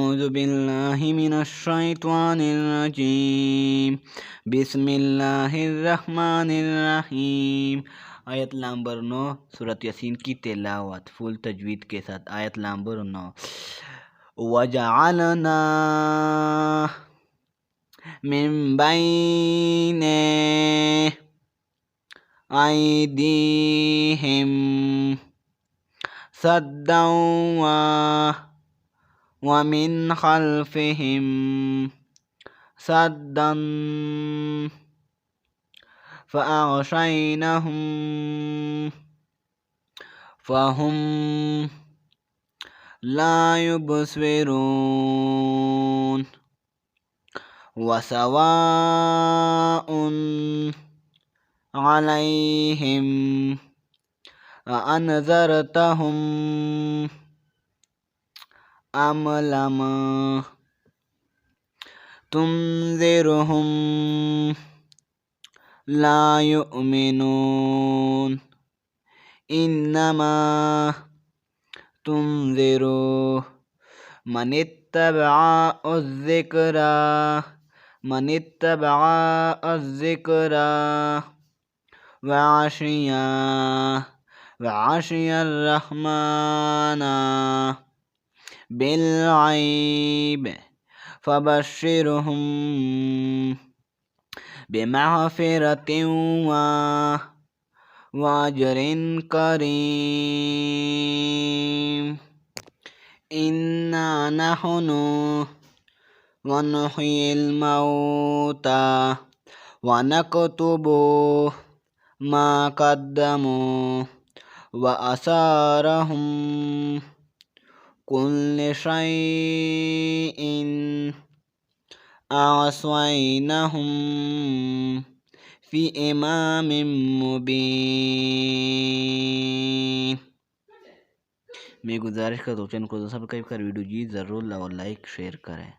अऊज़ु बिल्लाहि मिनश शैतानिर रजीम बिस्मिल्लाहिर रहमानिर रहीम। आयत नंबर 9 सूरत यासीन की तिलावत फुल तजवीद के साथ। आयत नंबर 9 वजअलना मिन बैने ऐदीहिम सद्दन व मिन खल्फिहिम सद्दन फ़अग़शयनाहुम फ़हुम ला युबसिरून वसवाउन अलैहिम अअनज़रतहुम अम लम तुनज़िरहुम ला युमिनून इन्नमा तुनज़िरु मनित्तबअ वअशियर रहमाना बिलग़ैब फ़बश्शिरहुम बिमग़फ़िरतिन व अज्रिन करीम। इन्ना नहनु नुह्यिल मौता व नक्तुबु मा क़द्दमू व आसारहुम कुल्ल शैइन अहसैनाहुम फ़ी इमामिम मुबीन। मैं गुजारिश करता हूँ चैनल को सब्सक्राइब कर वीडियो जी ज़रूर और लाइक शेयर करें।